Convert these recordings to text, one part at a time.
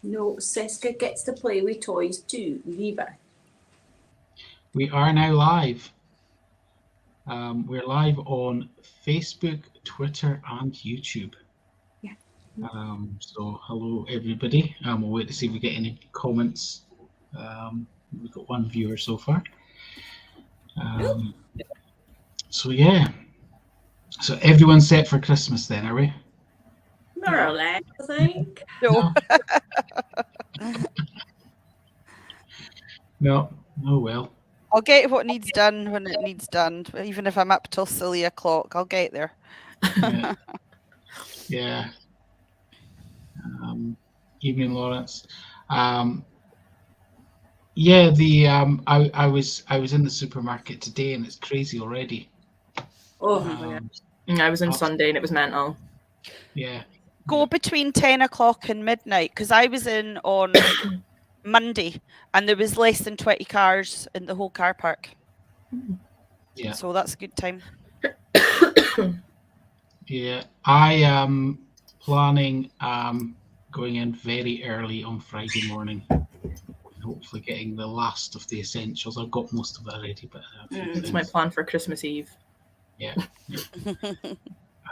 No, Seska gets to play with toys too. Viva. We are now live. We're live on Facebook, Twitter, and YouTube. Yeah. So hello everybody. We'll wait to see if we get any comments. We've got one viewer so far. So yeah. So everyone's set for Christmas then, are we? More or less, I think. No. No. Oh well. I'll get what needs done when it needs done. Even if I'm up till silly o'clock, I'll get there. Yeah. Yeah. Evening, Lawrence. Yeah, I was in the supermarket today and it's crazy already. Oh, I was on Sunday and it was mental. Yeah. Go between 10 o'clock and midnight, because I was in on Monday and there was less than 20 cars in the whole car park. Yeah. So that's a good time. Yeah. I am planning going in very early on Friday morning. Hopefully getting the last of the essentials. I've got most of it already, but it's my plan for Christmas Eve. Yeah.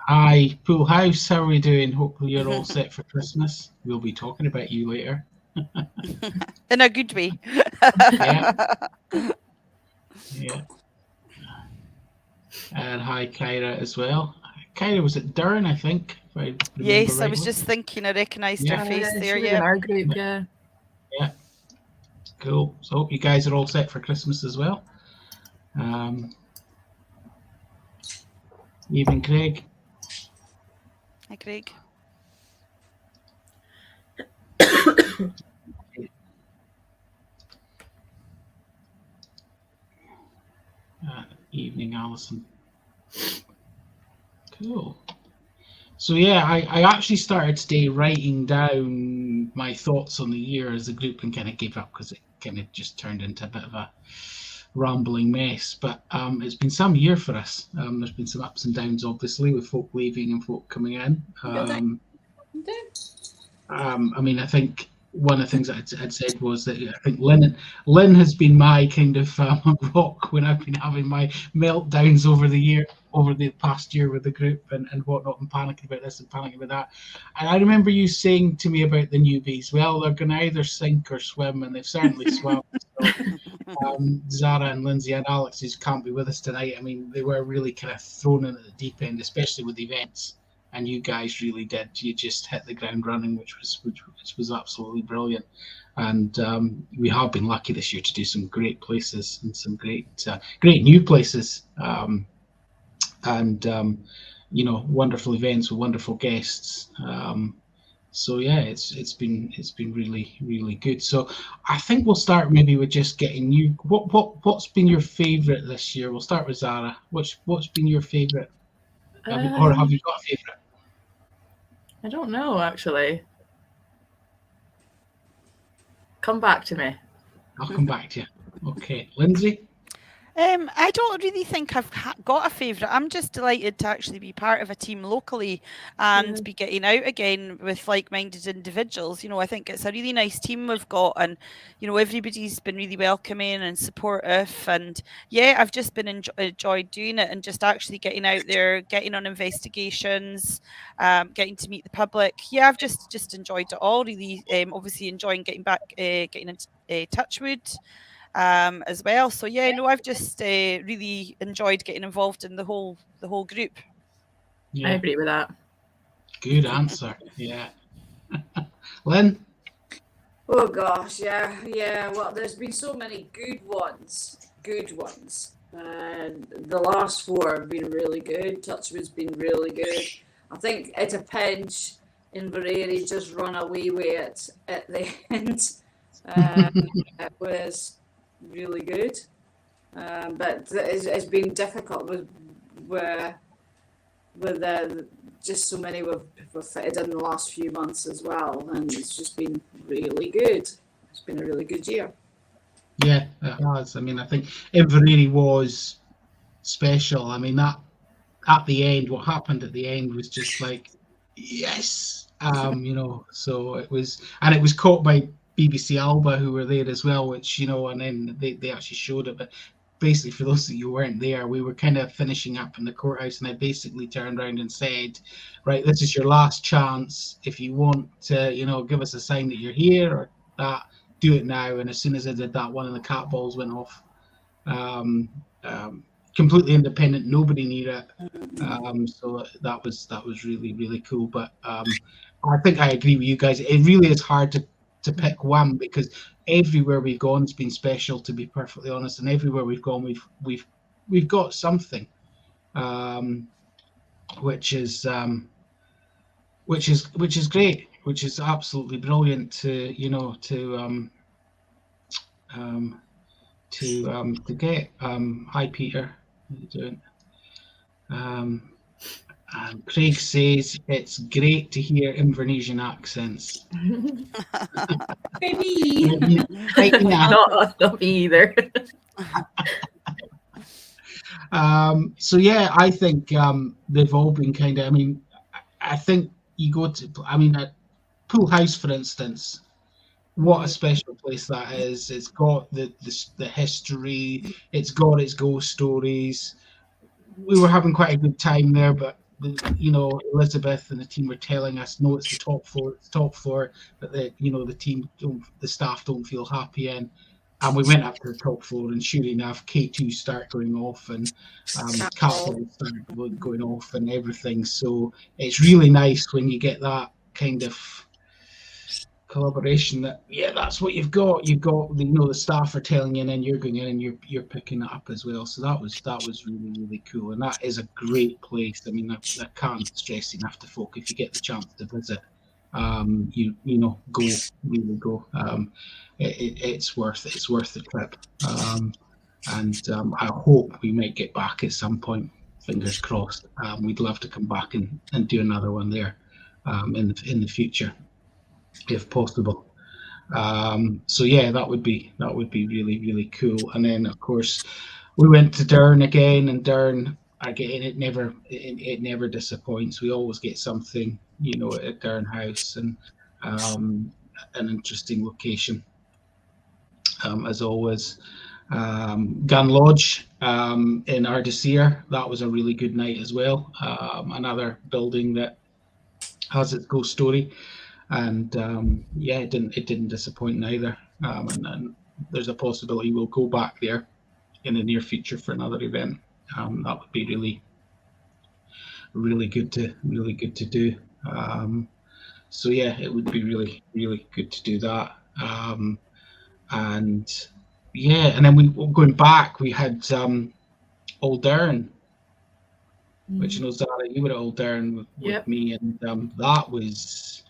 Hi, Pool House. How are we doing? Hopefully you're all set for Christmas. We'll be talking about you later. In a good way. Yeah. Yeah. And hi, Kyra, as well. Kyra was at Durn, I think. Yes, I was just thinking I recognised her face there. Yeah, in our group, yeah. Yeah. Cool. So hope you guys are all set for Christmas as well. Evening, Craig. Hi, Craig. Evening, Alison. Cool. So yeah, I actually started today writing down my thoughts on the year as a group and kind of gave up because it kind of just turned into a bit of a rambling mess. But it's been some year for us. There's been some ups and downs, obviously, with folk leaving and folk coming in. I mean, I think one of the things that I'd said was that I think Lynn has been my kind of rock when I've been having my meltdowns over the past year with the group and whatnot, and panicking about this and panicking about that. And I remember you saying to me about the newbies, well, they're going to either sink or swim, and they've certainly swum. So, Zara and Lindsay and Alex, who can't be with us tonight, I mean, they were really kind of thrown in at the deep end, especially with events. And you guys really did. You just hit the ground running, which was absolutely brilliant. And we have been lucky this year to do some great places and some great new places. Wonderful events with wonderful guests. So yeah, it's been really, really good. So I think we'll start maybe with just getting you. What's been your favourite this year? We'll start with Zara. What's been your favourite? Or have you got a favourite? I don't know, actually. Come back to me. I'll come back to you. Okay, Lindsay? I don't really think I've got a favourite. I'm just delighted to actually be part of a team locally and be getting out again with like-minded individuals. You know, I think it's a really nice team we've got, and you know, everybody's been really welcoming and supportive. And yeah, I've just been enjoyed doing it and just actually getting out there, getting on investigations, getting to meet the public. Yeah, I've just enjoyed it all. Really, obviously enjoying getting back, getting into Touchwood. As well. So yeah, no, I've just really enjoyed getting involved in the whole group. Yeah. I agree with that. Good answer. Yeah. Lynn? Oh gosh, yeah. Well, there's been so many good ones. The last 4 have been really good. Touchwood's been really good. I think at a pinch, Inveraray just run away with it at the end. It was really good, but it's been difficult with just so many we've fitted in the last few months as well, and it's just been really good. It's been a really good year. Yeah, it has. I mean, I think Inveraray was special. I mean, that at the end, what happened at the end was just like yes, so it was, and it was caught by BBC Alba, who were there as well, which, and then they actually showed it. But basically, for those of you who weren't there, we were kind of finishing up in the courthouse, and I basically turned around and said, right, this is your last chance. If you want to, give us a sign that you're here or that, do it now. And as soon as I did that, one of the cat balls went off. Completely independent, nobody knew it. So that was really, really cool. But I think I agree with you guys. It really is hard to pick one, because everywhere we've gone has been special, to be perfectly honest, and everywhere we've gone we've got something, which is great, which is absolutely brilliant to get. Hi Peter, how you doing? And Craig says it's great to hear Invernessian accents. Maybe. Not me either. So yeah, I think they've all been kind of. I mean, I think you go to. I mean, at Pool House, for instance. What a special place that is. It's got the history. It's got its ghost stories. We were having quite a good time there, but Elizabeth and the team were telling us, no, it's the top floor, but the staff don't feel happy in. And we went up to the top floor, and sure enough, K2 start going off, and Catballs started going off, and everything. So it's really nice when you get that kind of collaboration. That's what you've got. The staff are telling you, and then you're going in and you're picking it up as well. So that was really, really cool, and that is a great place. I mean, I can't stress enough to folk, if you get the chance to visit, go. It's worth the trip, and I hope we might get back at some point. Fingers crossed. We'd love to come back and do another one there in the future, if possible. So yeah, that would be really, really cool. And then of course we went to Durn again, and Durn again, it never disappoints. We always get something, at Durn House, and an interesting location, as always. Gun Lodge in Ardeshir, that was a really good night as well. Another building that has its ghost story. And it didn't disappoint neither. And there's a possibility we'll go back there in the near future for another event. That would be really, really good to do. So yeah, it would be really, really good to do that. And then going back, we had Old Durn, which Zara, you were at Old Durn with me, and that was.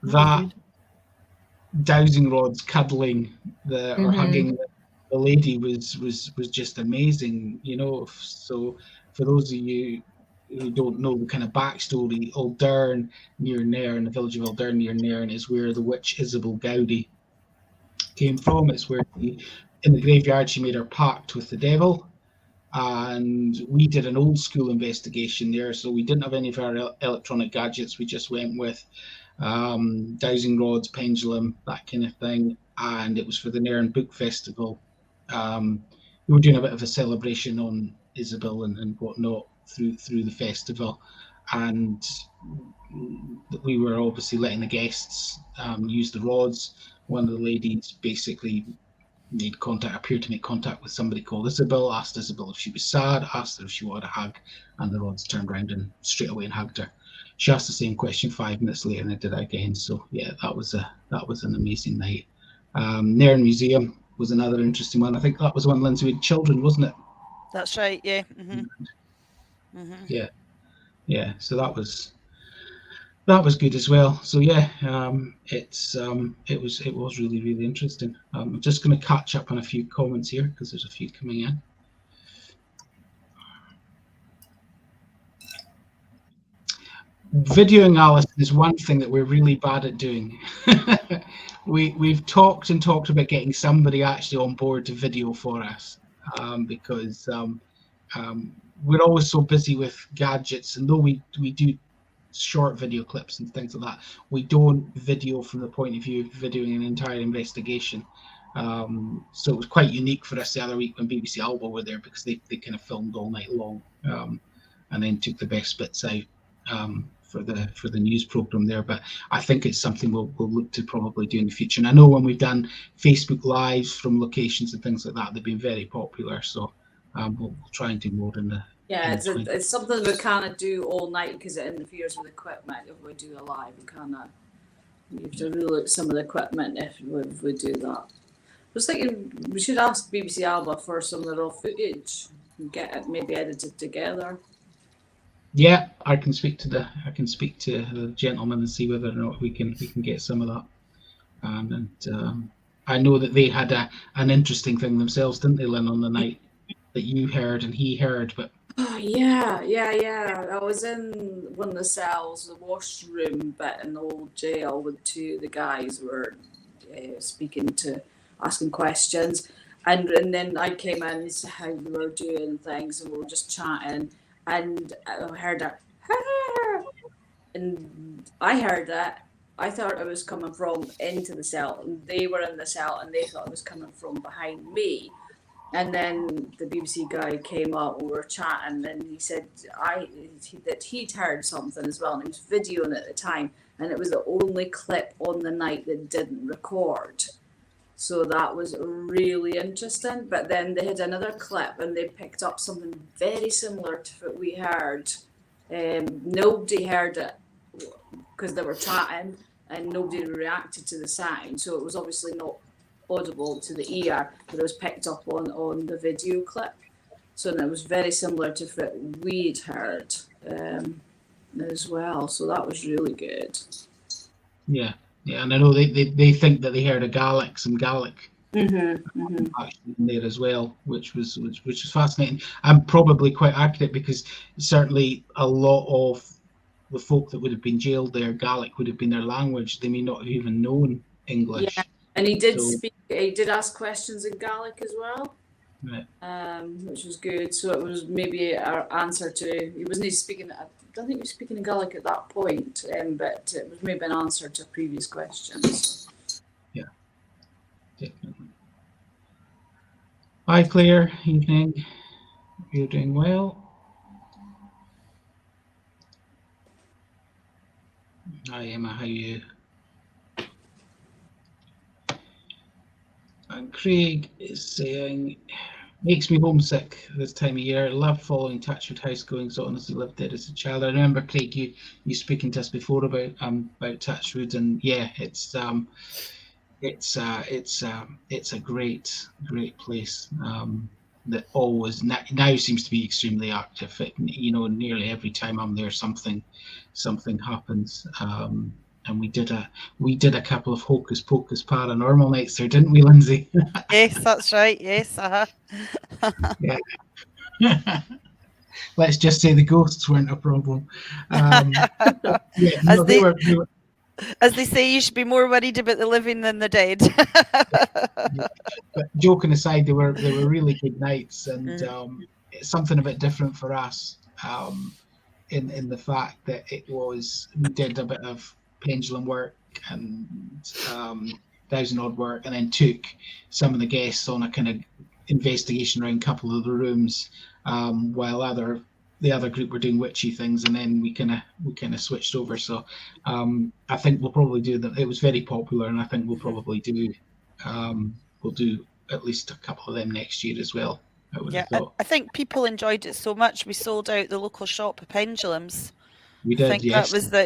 That dowsing rods cuddling or hugging the lady was just amazing, So for those of you who don't know the kind of backstory, Old Durn near Nairn, the village of Old Durn near Nairn, is where the witch Isabel Gowdy came from. It's where in the graveyard she made her pact with the devil. And we did an old school investigation there, so we didn't have any of our electronic gadgets. We just went with dowsing rods, pendulum, that kind of thing, and it was for the Nairn Book Festival. We were doing a bit of a celebration on Isabel and whatnot through the festival, and we were obviously letting the guests use the rods. One of the ladies basically appeared to make contact with somebody called Isabel, asked Isabel if she was sad, asked her if she wanted a hug, and the rods turned around and straight away and hugged her. She asked the same question 5 minutes later, and I did it again. So yeah, that was an amazing night. Nairn Museum was another interesting one. I think that was one, Lindsay, with children, wasn't it? That's right. Yeah. Yeah. So that was good as well. So yeah, it was really, really interesting. I'm just going to catch up on a few comments here because there's a few coming in. Videoing, Alison, is one thing that we're really bad at doing. We've talked about getting somebody actually on board to video for us, because we're always so busy with gadgets, and though we do short video clips and things like that. We don't video from the point of view of videoing an entire investigation. So it was quite unique for us the other week when BBC Alba were there, because they kind of filmed all night long, and then took the best bits out for the news program there. But I think it's something we'll look to probably do in the future. And I know when we've done Facebook Lives from locations and things like that, they've been very popular. So we'll try and do more in the. Yeah, it's something we kind of do all night because it interferes with equipment. If we do a live, you have to rule out some of the equipment if we do that. I was thinking we should ask BBC Alba for some of the raw footage and get it maybe edited together. Yeah, I can speak to the gentleman and see whether or not we can get some of that. And I know that they had an interesting thing themselves, didn't they, Lynn, on the night that you heard and he heard, but. Oh, yeah. I was in one of the cells, the washroom bit in the old jail, with two of the guys who were asking questions, and then I came in and said how we were doing things, and we were just chatting, and I heard that, and I heard that. I thought it was coming from into the cell, and they were in the cell, and they thought it was coming from behind me. And then the BBC guy came up and we were chatting, and he said that he'd heard something as well, and he was videoing at the time, and it was the only clip on the night that didn't record. So that was really interesting. But then they had another clip and they picked up something very similar to what we heard. Nobody heard it because they were chatting and nobody reacted to the sound. So it was obviously not audible to the ear, but it was picked up on the video clip. So it was very similar to what we'd heard as well. So that was really good. Yeah, and I know they think that they heard some Gaelic actually in there as well, which was fascinating and probably quite accurate, because certainly a lot of the folk that would have been jailed there, Gaelic would have been their language. They may not have even known English. Yeah. And he did he did ask questions in Gaelic as well, right. Which was good. So it was maybe our answer to, he wasn't speaking, I don't think he was speaking in Gaelic at that point, but it was maybe an answer to previous questions. Yeah, definitely. Hi Claire, evening. You're doing well. Hi Emma, how are you? And Craig is saying, makes me homesick this time of year. I love following Touchwood House goings on as I lived there as a child. I remember, Craig, you speaking to us before about Touchwood, and yeah, it's a great place that always now seems to be extremely active. Nearly every time I'm there, something happens. And we did a couple of Hocus Pocus paranormal nights there, didn't we, Lindsay? Yes, that's right. Yes, Yeah. Let's just say the ghosts weren't a problem. As they say, you should be more worried about the living than the dead. But joking aside, they were really good nights, and it's something a bit different for us in the fact that we did a bit of pendulum work and Thousand Odd work, and then took some of the guests on a kind of investigation around a couple of the rooms, while the other group were doing witchy things, and then we kind of switched over. So I think we'll probably do that. It was very popular, and I think we'll probably do we'll do at least a couple of them next year as well. I think people enjoyed it so much we sold out the local shop of pendulums. We did, I think yes. That was the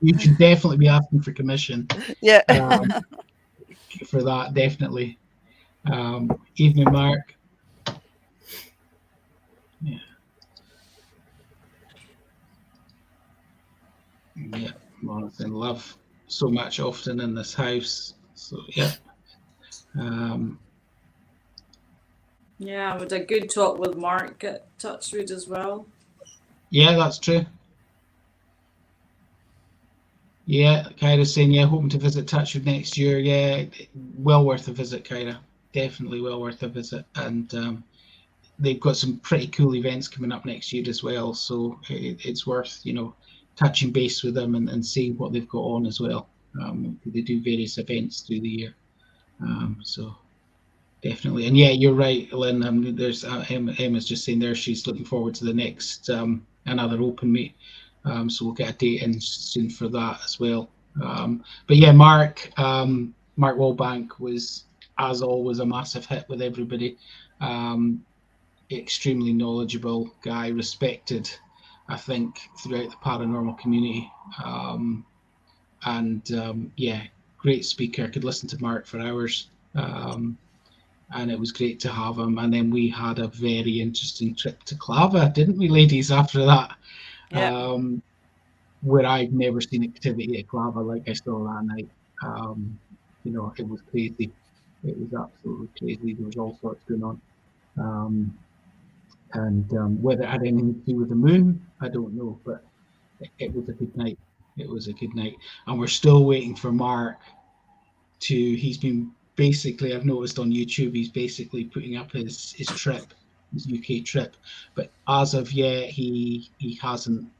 You should definitely be asking for commission. Yeah. For that, definitely. Evening, Mark. Yeah. Yeah, Jonathan, love so much often in this house. So yeah. Yeah, we had a good talk with Mark at Touchwood as well. Yeah, that's true. Yeah, Kyra's saying, yeah, hoping to visit Touchwood next year. Yeah, well worth a visit, Kyra. Definitely well worth a visit. And they've got some pretty cool events coming up next year as well. So it's worth, touching base with them and seeing what they've got on as well. They do various events through the year, so definitely. And yeah, you're right, Lynn. There's Emma's just saying there she's looking forward to the next another open meet. So we'll get a date in soon for that as well. But yeah, Mark Wallbank was, as always, a massive hit with everybody. Extremely knowledgeable guy, respected, I think, throughout the paranormal community. Yeah, great speaker. I could listen to Mark for hours. And it was great to have him. And then we had a very interesting trip to Clava, didn't we, ladies, after that? Yeah. Where I've never seen activity at Clava like I saw that night. You know, it was crazy. It was absolutely crazy. There was all sorts going on. Whether it had anything to do with the moon, I don't know. But it was a good night. It was a good night. And we're still waiting for Mark he's been basically, I've noticed on YouTube, he's basically putting up his trip, his UK trip. But as of yet, he hasn't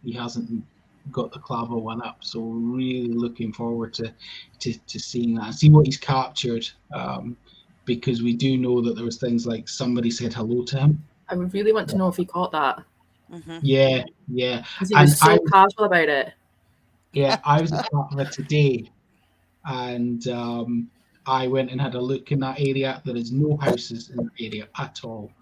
got the Clava one up. So we're really looking forward to seeing that, see what he's captured. Because we do know that there was things like somebody said hello to him. I would really want to know if he caught that. Mm-hmm. Yeah. Because he was so casual about it. Yeah, I was at Clava today, and I went and had a look in that area. There is no houses in that area at all.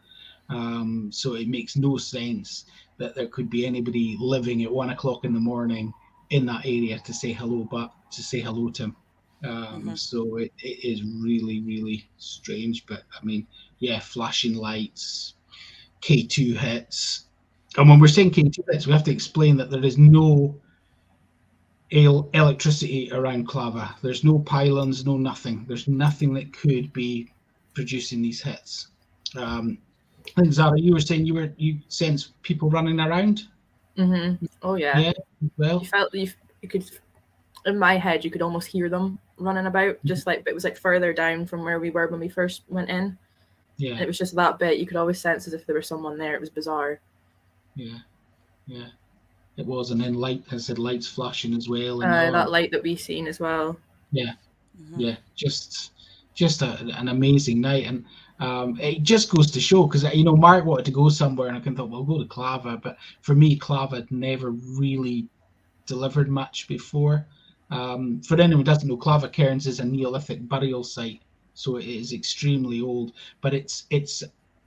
So it makes no sense that there could be anybody living at 1 o'clock in the morning in that area to say hello, but to say hello to him. So it is really, really strange. But I mean, yeah, flashing lights, K2 hits. And when we're saying K2 hits, we have to explain that there is no electricity around Clava. There's no pylons, no nothing. There's nothing that could be producing these hits. I think Zara, you were saying you sense people running around. Mm-hmm. Oh yeah. Yeah. Well, you could, in my head, you could almost hear them running about. Just like it was like further down from where we were when we first went in. Yeah. And it was just that bit. You could always sense as if there was someone there. It was bizarre. Yeah. It was, and then lights flashing as well. And that light that we seen as well. Yeah. Yeah. Just an amazing night, and it just goes to show, because Mark wanted to go somewhere, and I thought, well, we'll go to Clava, but for me, Clava had never really delivered much before. For anyone who doesn't know, Clava Cairns is a Neolithic burial site, so it is extremely old, but it's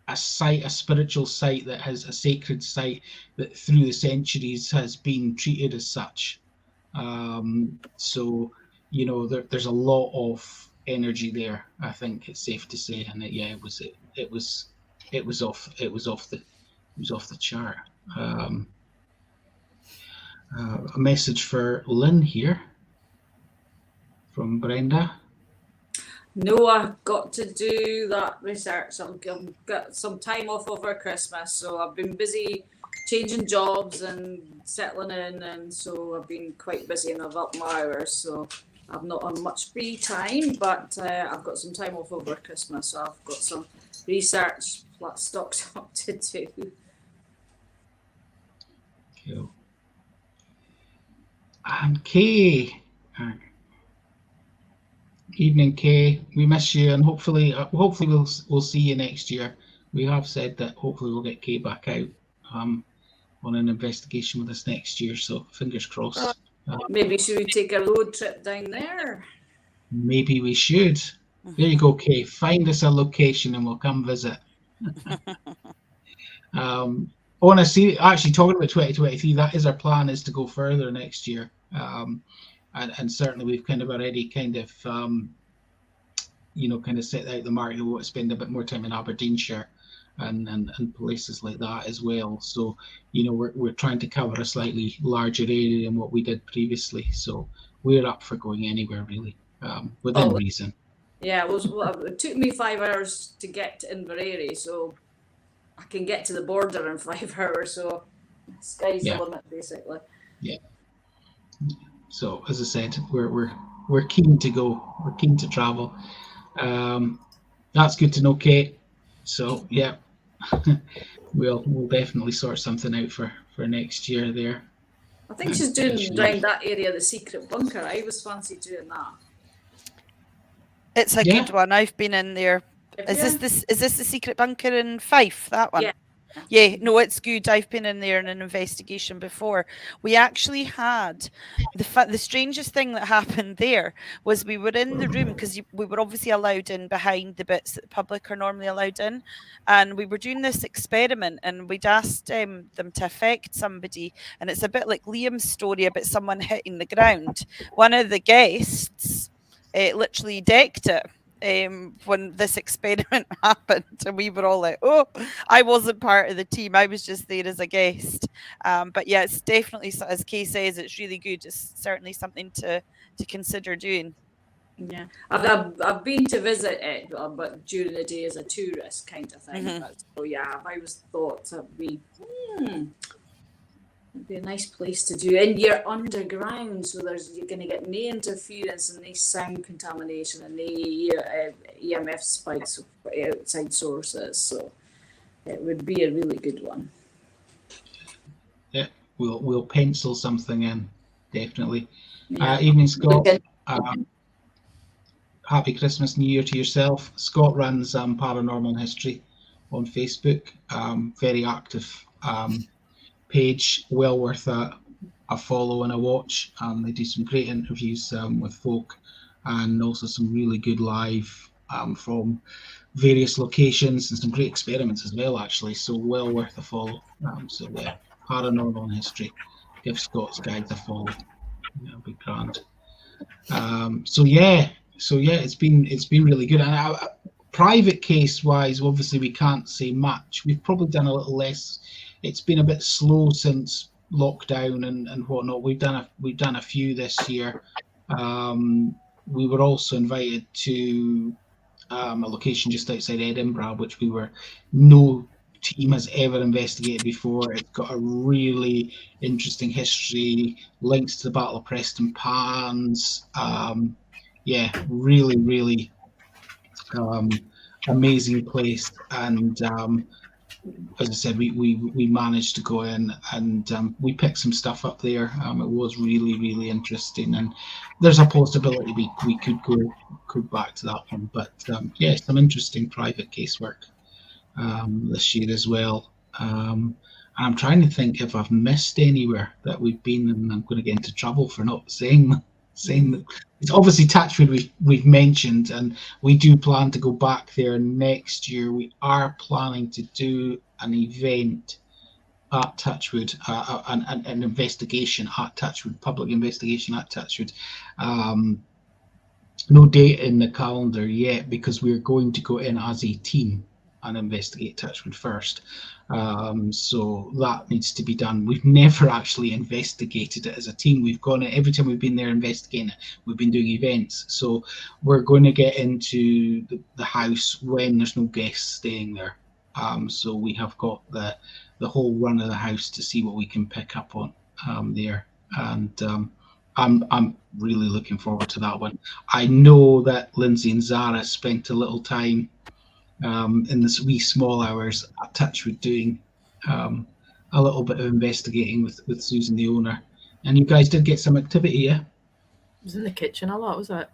a site, a spiritual site that has a sacred site that through the centuries has been treated as such. So there's a lot of energy there, I think it's safe to say, and it was off the chart. A message for Lynn here from Brenda. No, I've got to do that research. I've got some time off over Christmas, so I've been busy changing jobs and settling in, and so I've been quite busy and I've upped my hours, so I've not had much free time, but I've got some time off over Christmas, so I've got some research stocks up to do. Cool. And Kay. Evening, Kay. We miss you, and hopefully we'll see you next year. We have said that hopefully we'll get Kay back out on an investigation with us next year. So fingers crossed. Maybe should we take a road trip down there? Maybe we should. There you go, Kay. Find us a location and we'll come visit. Honestly, actually talking about 2023, that is our plan, is to go further next year. And certainly we've kind of already kind of set out the mark. We want to spend a bit more time in Aberdeenshire and places like that as well. So, we're trying to cover a slightly larger area than what we did previously. So we're up for going anywhere really, within reason. Yeah, it took me 5 hours to get to Inveraray, so I can get to the border in 5 hours. So sky's the limit, basically. Yeah. So as I said, we're keen to go. We're keen to travel. That's good to know, Kate. So yeah, we'll definitely sort something out for next year there. I think she's doing around that area, the secret bunker. I always fancy doing that. It's a good one. I've been in there. Is this the secret bunker in Fife? That one? Yeah. Yeah, no, it's good. I've been in there in an investigation before. We actually had the strangest thing that happened there was we were in the room because we were obviously allowed in behind the bits that the public are normally allowed in, and we were doing this experiment and we'd asked them to affect somebody, and it's a bit like Liam's story about someone hitting the ground. One of the guests literally decked it. When this experiment happened, and we were all like, oh, I wasn't part of the team, I was just there as a guest. But yeah, it's definitely, as Kay says, it's really good. It's certainly something to consider doing. Yeah, I've been to visit it, but during the day as a tourist kind of thing. But, so yeah, I always thought it'd be a nice place to do. And you're underground, so you're going to get no interference and no sound contamination and no EMF spikes outside sources. So it would be a really good one. Yeah, we'll pencil something in, definitely. Yeah. Evening, Scott. Happy Christmas, New Year to yourself. Scott runs Paranormal History on Facebook. Very active page, well worth a follow and a watch. They do some great interviews with folk, and also some really good live from various locations, and some great experiments as well, actually. So well worth a follow. So yeah, Paranormal History. Give Scott's guides a follow. It'll be grand. So yeah, it's been really good. And private case wise, obviously we can't say much. We've probably done a little less. It's been a bit slow since lockdown and whatnot. We've done a few this year. We were also invited to a location just outside Edinburgh, which no team has ever investigated before. It's got a really interesting history, links to the Battle of Preston Pans. Yeah, really, really amazing place. And as I said, we managed to go in and we picked some stuff up there. It was really, really interesting, and there's a possibility we could go back to that one. But yeah, some interesting private casework this year as well. And I'm trying to think if I've missed anywhere that we've been, and I'm going to get into trouble for not saying that. It's obviously Touchwood we've mentioned, and we do plan to go back there next year. We are planning to do an event at Touchwood, an investigation at Touchwood, public investigation at Touchwood. No date in the calendar yet, because we're going to go in as a team and investigate Touchwood first. So that needs to be done. We've never actually investigated it as a team. We've gone in, every time we've been there investigating it, we've been doing events. So we're going to get into the house when there's no guests staying there. So we have got the whole run of the house to see what we can pick up on there. And I'm really looking forward to that one. I know that Lindsay and Zara spent a little time in the wee small hours at Touchwood doing a little bit of investigating with Susan, the owner. And you guys did get some activity, yeah? It was in the kitchen a lot, was it?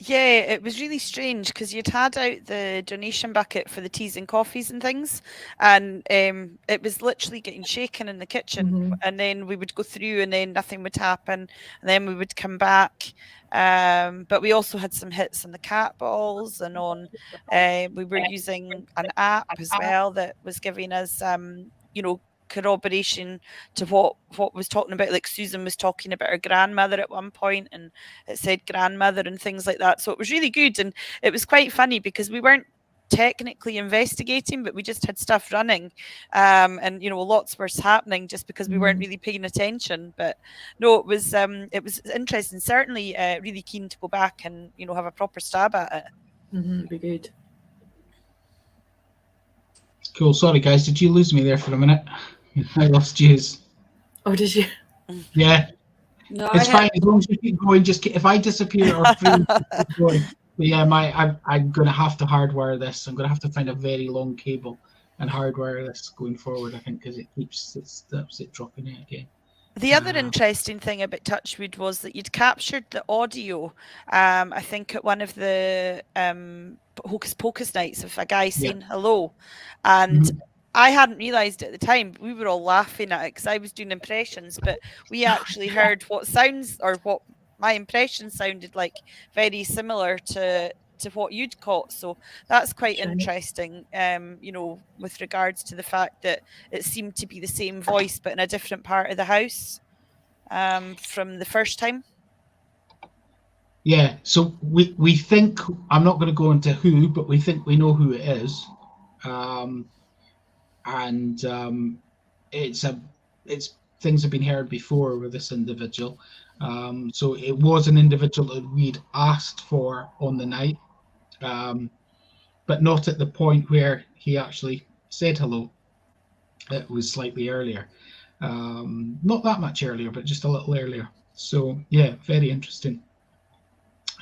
Yeah, it was really strange because you'd had out the donation bucket for the teas and coffees and things, and it was literally getting shaken in the kitchen. And then we would go through and then nothing would happen, and then we would come back. But we also had some hits on the cat balls, and on we were using an app as well that was giving us corroboration to what was talking about. Like Susan was talking about her grandmother at one point, and it said grandmother and things like that. So it was really good, and it was quite funny because we weren't technically investigating, but we just had stuff running, and lots was happening just because we weren't really paying attention. But no, it was interesting. Certainly really keen to go back and have a proper stab at it. It'd be good. Cool. Sorry guys, did you lose me there for a minute? I lost you. Oh, did you? Yeah. No, it's fine as long as you keep going. Just if I disappear or keep going. But yeah, I'm going to have to hardwire this. I'm going to have to find a very long cable and hardwire this going forward, I think, because it stops it dropping it again. The other interesting thing about Touchwood was that you'd captured the audio, I think at one of the Hocus Pocus nights of a guy saying hello. And I hadn't realised at the time, we were all laughing at it because I was doing impressions, but we actually heard what sounds, or what my impression sounded like, very similar to what you'd caught. So that's quite interesting, you know, with regards to the fact that it seemed to be the same voice but in a different part of the house from the first time. Yeah, so we think, I'm not going to go into who, but we think we know who it is. It's things have been heard before with this individual. So it was an individual that we'd asked for on the night, but not at the point where he actually said hello. It was slightly earlier, not that much earlier, but just a little earlier. So yeah, very interesting.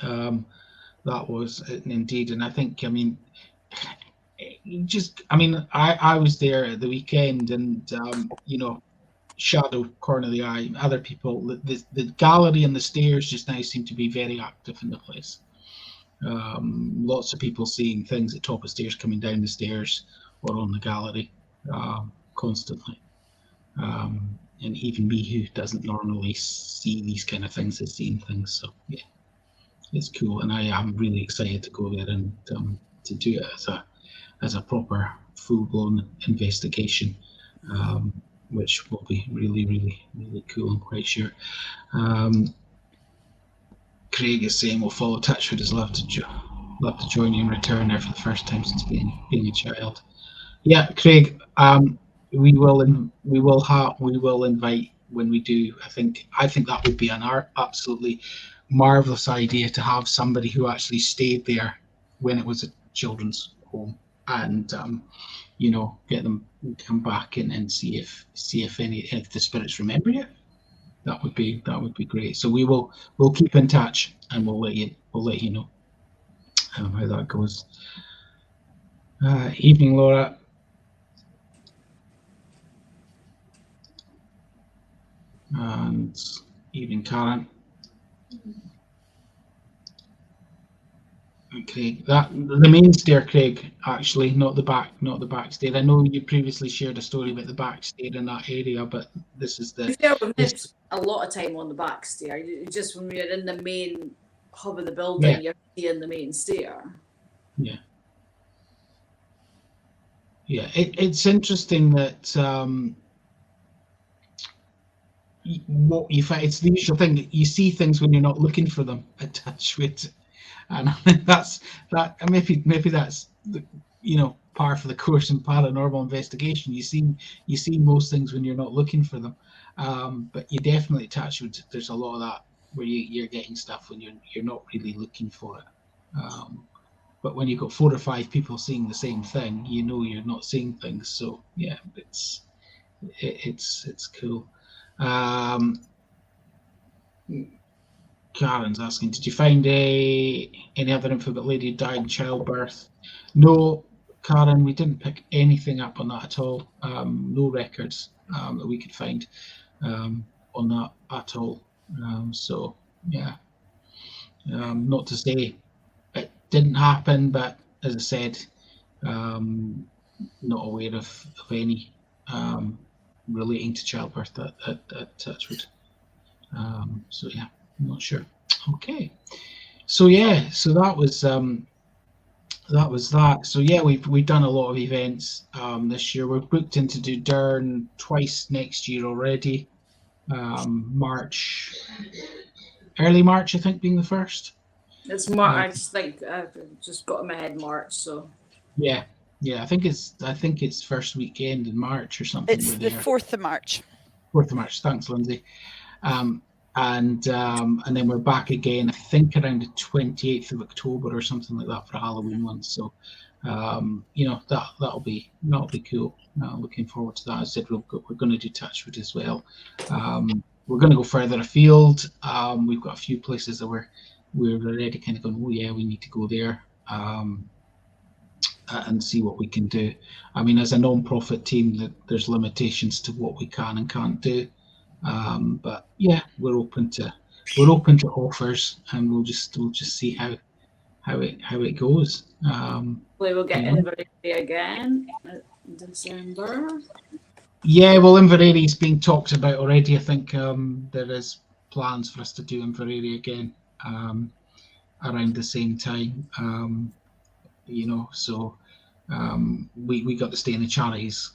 That was indeed, and I think, I mean, I was there at the weekend, and you know, Shadow, corner of the eye, other people, the gallery and the stairs just now seem to be very active in the place. Lots of people seeing things at top of stairs, coming down the stairs, or on the gallery constantly. And even me, who doesn't normally see these kind of things, is seeing things. So yeah, it's cool, and I am really excited to go there and to do it as a proper full-blown investigation, which will be really, really, really cool. I'm quite sure. Craig is saying we'll follow Touchwood. Has love to join you and return there for the first time since being a child. Yeah, Craig. We will invite when we do. I think that would be an absolutely marvelous idea to have somebody who actually stayed there when it was a children's home, and you know, get them come back and see if the spirits remember you. That would be great. So we'll keep in touch, and we'll let you know how that goes. Evening, Laura. And evening, Karen. Okay, the main stair, Craig, actually, not the back stair. I know you previously shared a story about the back stair in that area, but this is the. We spent a lot of time on the back stair. Just when we're in the main hub of the building, you're seeing the main stair. Yeah. Yeah, it's interesting that what you find, it's the usual thing that you see things when you're not looking for them at Touchwood, and I think that's maybe that's the, you know, par for the course in paranormal investigation. You see most things when you're not looking for them, but you definitely Touchwood, there's a lot of that where you're getting stuff when you're not really looking for it. But when you've got 4 or 5 people seeing the same thing, you know you're not seeing things. So yeah, it's cool. Karen's asking, did you find any other info about lady who died in childbirth? No, Karen, we didn't pick anything up on that at all. No records that we could find on that at all. So yeah, not to say it didn't happen, but as I said, not aware of any relating to childbirth at Touchwood. So yeah, I'm not sure. Okay, so yeah, so that was that. So yeah, we've done a lot of events this year. We're booked in to do Durn twice next year already. Early March, I think, being the first. It's March. I just think I've just got in my head March. So yeah, I think it's first weekend in March or something. It's the 4th of March. 4th of March. Thanks, Lindsay. And then we're back again, I think, around the 28th of October or something like that for a Halloween one. So, you know, that'll be cool. Looking forward to that. As I said, we're going to do Touchwood as well. We're going to go further afield. We've got a few places that we're already kind of going, oh yeah, we need to go there. And see what we can do. I mean, as a non-profit team, that there's limitations to what we can and can't do. But yeah, we're open to offers, and we'll just see how it goes. We will get you know. Inveraray again in December. Yeah, well, Inveraray's being talked about already. I think there is plans for us to do Inveraray again around the same time. So we got to stay in the charities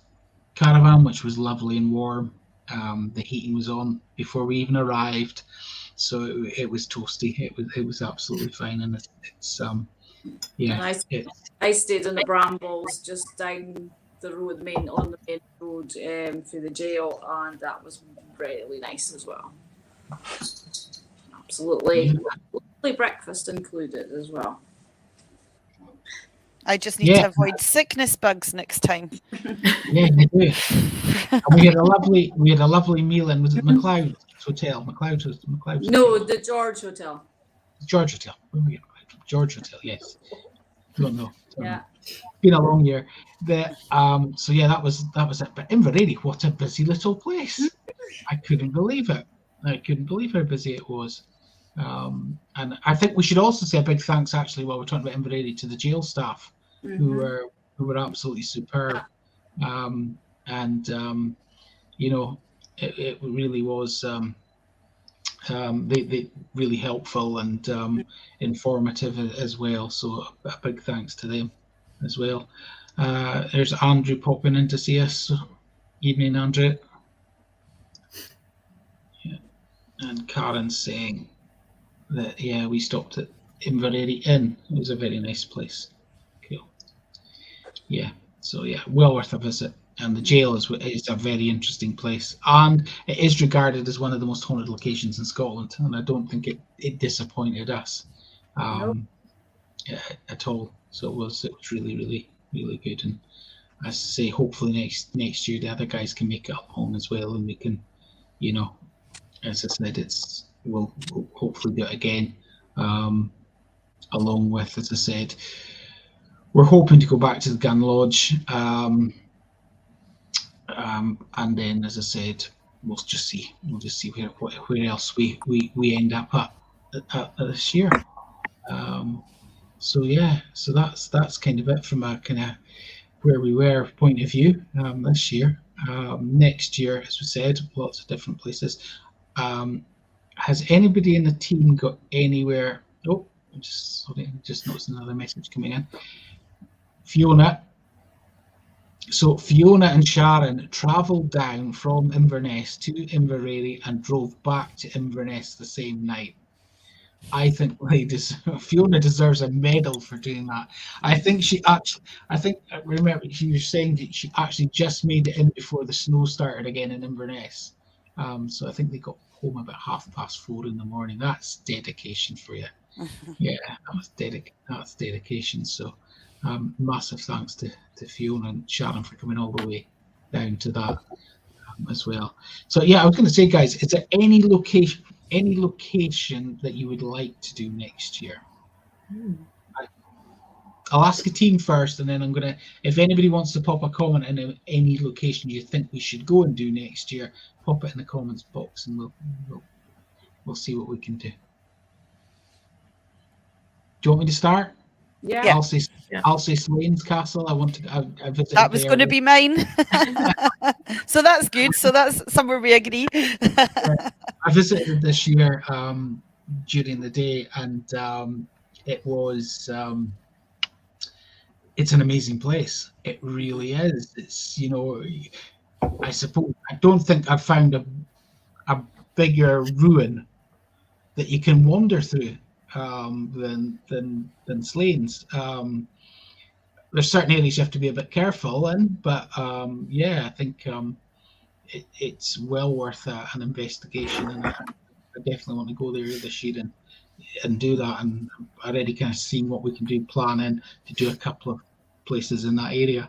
caravan, which was lovely and warm. The heating was on before we even arrived, so it was toasty. It was absolutely fine, and it's yeah. And I stayed in the brambles just down the road, on the main road through the jail, and that was really nice as well. Absolutely, lovely breakfast included as well. I just need to avoid sickness bugs next time. Yeah, you do. And we had a lovely meal in, was it McLeod's Hotel? McLeod's No, the George Hotel. George Hotel. Where were we? George Hotel, yes. Don't know. Yeah. Been a long year. So yeah, that was it. But Inveraray, what a busy little place. I couldn't believe it. I couldn't believe how busy it was. And I think we should also say a big thanks, actually, while we're talking about Inveraray, to the jail staff, who were absolutely superb. It really was they really helpful and informative as well. So a big thanks to them as well. There's Andrew popping in to see us. Evening, Andrew. Yeah. And Karen saying that we stopped at Inveraray Inn. It was a very nice place. Cool. Yeah. So well worth a visit. And the jail is a very interesting place, and it is regarded as one of the most haunted locations in Scotland. And I don't think it disappointed us at all. So it was really, really, really good. And as I say, hopefully next year the other guys can make it up home as well, and we can, as I said, we'll hopefully do it again. Along with, as I said, we're hoping to go back to the Gun Lodge. And then, as I said, we'll just see where else we end up at this year. So that's kind of it from a kind of where we were point of view this year. Next year, as we said, lots of different places. Has anybody in the team got anywhere? Oh, just noticed another message coming in. Fiona. So Fiona and Sharon travelled down from Inverness to Inveraray and drove back to Inverness the same night. I think Fiona deserves a medal for doing that. Remember she was saying that she actually just made it in before the snow started again in Inverness. So I think they got home about 4:30 in the morning. That's dedication for you. Yeah, that's dedication. So massive thanks to Fiona and Sharon for coming all the way down to that as well. So I was going to say, guys, is there any location that you would like to do next year? I'll ask a team first, and then I'm gonna, if anybody wants to pop a comment in any location you think we should go and do next year, pop it in the comments box, and we'll see what we can do. Do you want me to start? Yeah. I'll say Slane's Castle. I visited. That was going to be mine. So that's good. So that's somewhere we agree. I visited this year during the day, and it was. It's an amazing place. It really is. It's I suppose I don't think I've found a bigger ruin that you can wander through than Slane's. There's certain areas you have to be a bit careful in, but I think it's well worth an investigation, and I definitely want to go there this year and do that. And already kind of seeing what we can do, planning to do a couple of places in that area.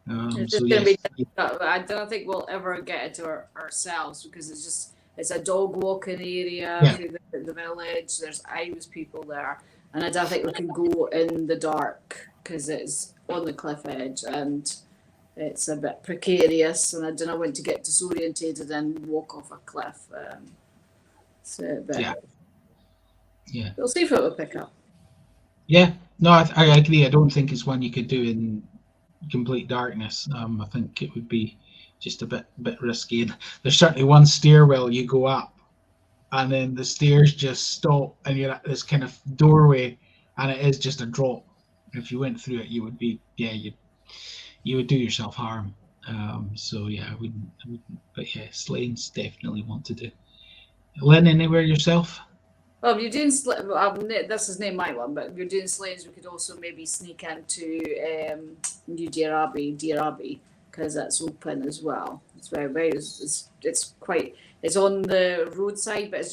I don't think we'll ever get it to ourselves, because it's a dog walking area through the village. There's Irish people there, and I don't think we can go in the dark because it's on the cliff edge, and it's a bit precarious, and I don't want to get disorientated and walk off a cliff. But Yeah. we'll see if it will pick up. Yeah, no, I agree. I don't think it's one you could do in complete darkness. I think it would be just a bit risky. And there's certainly one stairwell you go up, and then the stairs just stop, and you're at this kind of doorway, and it is just a drop. If you went through it, you would be you would do yourself harm. So yeah, I wouldn't. But yeah, Slane's definitely want to do. Lynn, anywhere yourself? Well, if you're doing this is not my one, but if you're doing Slanes, we could also maybe sneak into New Deer Abbey, because that's open as well. It's very it's on the roadside, but it's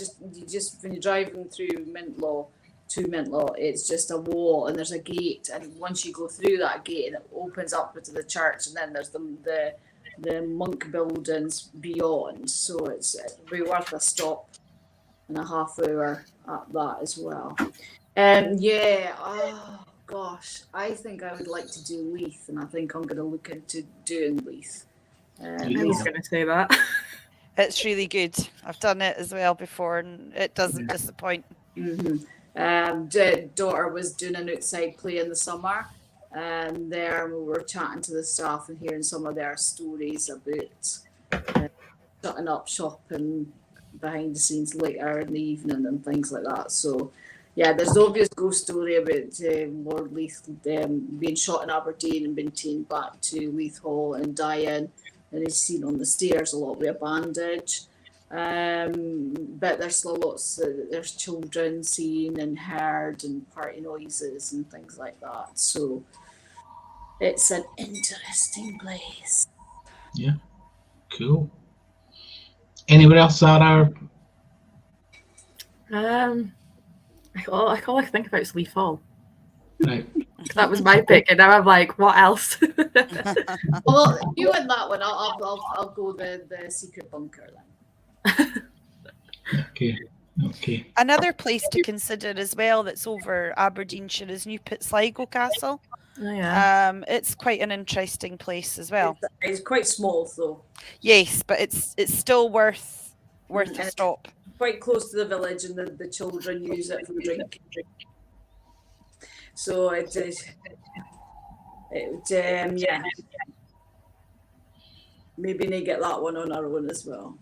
just when you're driving through Mintlaw to Mintlaw, it's just a wall and there's a gate, and once you go through that gate, and it opens up to the church, and then there's the monk buildings beyond. So it'll be worth a stop and a half hour at that as well. Oh gosh, I think I would like to do Leith, and I think I'm going to look into doing Leith. I was going to say that. It's really good. I've done it as well before, and it doesn't disappoint. Daughter was doing an outside play in the summer, and there we were chatting to the staff and hearing some of their stories about shutting up shop and behind the scenes later in the evening and things like that. So yeah, there's the obvious ghost story about Lord Leith being shot in Aberdeen and being taken back to Leith Hall and dying, and he's seen on the stairs a lot with a bandage. But there's still lots there's children seen and heard, and party noises and things like that. So it's an interesting place. Yeah, cool. Anyone else that are? All I can think about is Leith Hall. Right. That was my pick, and now I'm like, what else? Well, if you win that one, I'll go the secret bunker then. Okay. Another place to consider as well that's over Aberdeenshire is New Pitsligo Castle. Oh, yeah. It's quite an interesting place as well. It's quite small though. Yes, but it's still worth a stop. Quite close to the village, and the children use it for drinking. So yeah. Maybe they get that one on our own as well.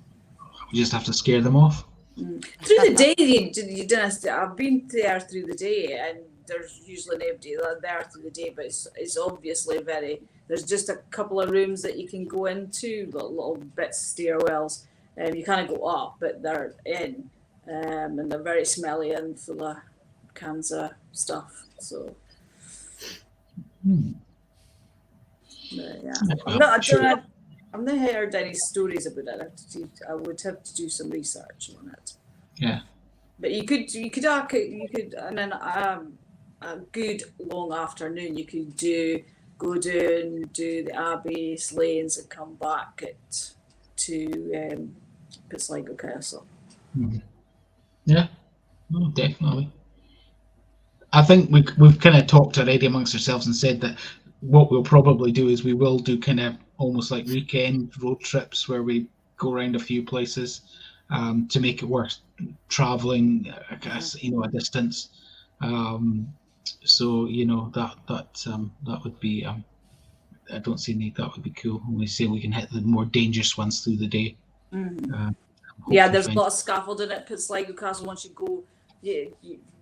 We just have to scare them off. Through the day, you don't. I've been there through the day, and there's usually nobody there through the day. But it's obviously there's just a couple of rooms that you can go into, little bits of stairwells, and you kind of go up, but they're in, and they're very smelly and full of cans of stuff. So. Yeah, I've not heard any stories about it. I would have to do some research on it. Yeah, but you could, and then a good long afternoon. You could go down, do the Abbey, Slanes, and come back to Pitsligo Castle. Yeah, no, definitely. I think we've kind of talked already amongst ourselves and said that what we'll probably do is we will do kind of almost like weekend road trips where we go around a few places to make it worth traveling, I guess, a distance. So that would be I don't see any. That would be cool. When we say we can hit the more dangerous ones through the day. There's a lot of scaffolding at Pitsligo Castle. Once you go,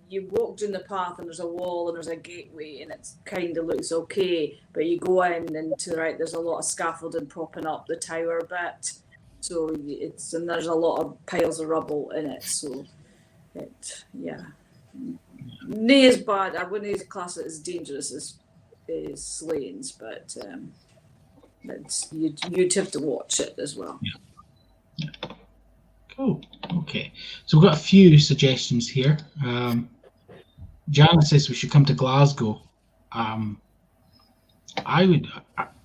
you walk down the path, and there's a wall and there's a gateway, and it kind of looks okay. But you go in, and to the right, there's a lot of scaffolding propping up the tower bit. So and there's a lot of piles of rubble in it. So nay is bad. I wouldn't class it as dangerous as Slanes, but you'd have to watch it as well. Yeah. Cool. Okay. So we've got a few suggestions here. Jana says we should come to Glasgow.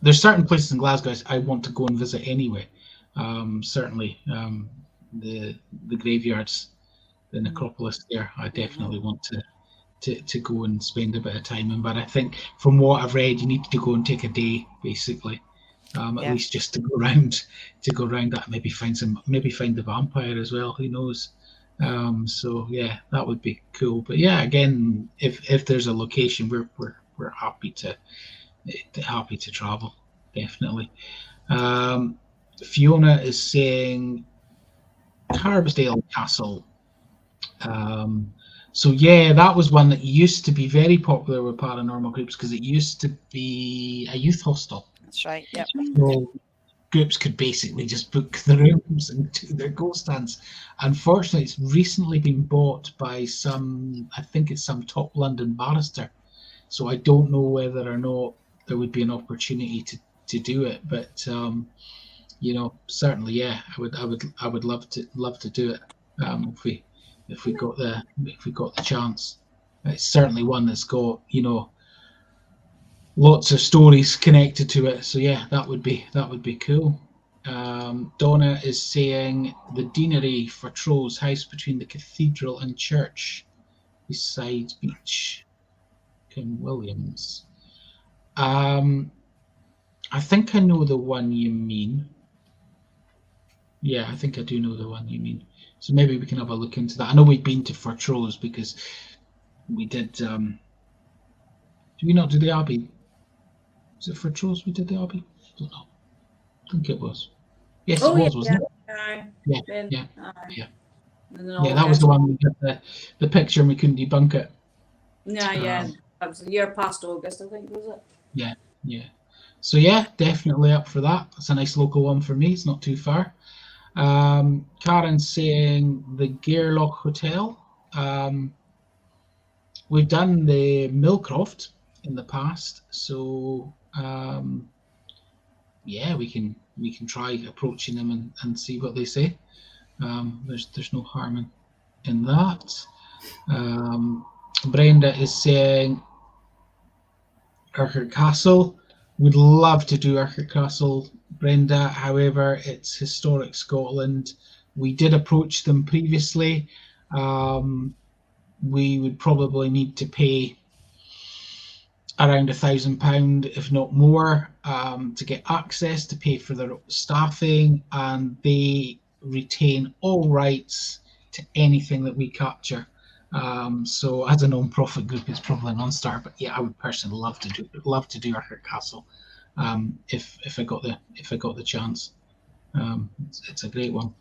There's certain places in Glasgow I want to go and visit anyway. Certainly the graveyards, the necropolis there, I definitely want to go and spend a bit of time in. But I think from what I've read, you need to go and take a day basically At Yeah. least just to go around that, maybe find the vampire as well. Who knows? So yeah, that would be cool. But yeah, again, if there's a location, we're happy to travel, definitely. Fiona is saying Carbsdale Castle. So yeah, that was one that used to be very popular with paranormal groups because it used to be a youth hostel. That's right. Yep. So groups could basically just book the rooms and do their ghost hunts. Unfortunately, it's recently been bought by I think it's some top London barrister. So I don't know whether or not there would be an opportunity to do it. But you know, certainly, yeah, I would love to do it if we got the chance. It's certainly one that's got, you know, lots of stories connected to it. So yeah, that would be cool. Donna is saying the Deanery for Trolls, house between the cathedral and church, beside beach, King Williams. I think I know the one you mean. Yeah, I think I do know the one you mean. So maybe we can have a look into that. I know we've been to For Trolls because we did. Did we not do the Abbey? Was it For Trolls we did the Abbey? I don't know. I think it was. Yes, it was, wasn't it? Yeah. Yeah, that was the one we got the picture and we couldn't debunk it. Yeah. That was a year past August, I think, was it? Yeah. So yeah, definitely up for that. It's a nice local one for me. It's not too far. Karen's saying the Gairloch Hotel. We've done the Millcroft in the past, so yeah, we can try approaching them and see what they say. There's no harm in that. Brenda is saying Urquhart Castle. Would love to do Urquhart Castle, Brenda. However, it's historic Scotland. We did approach them previously. We would probably need to pay around £1,000, if not more, to get access, to pay for their staffing, and they retain all rights to anything that we capture. So as a non-profit group, it's probably a non-starter. But yeah, I would personally love to do Urquhart Castle if I got the chance. It's a great one.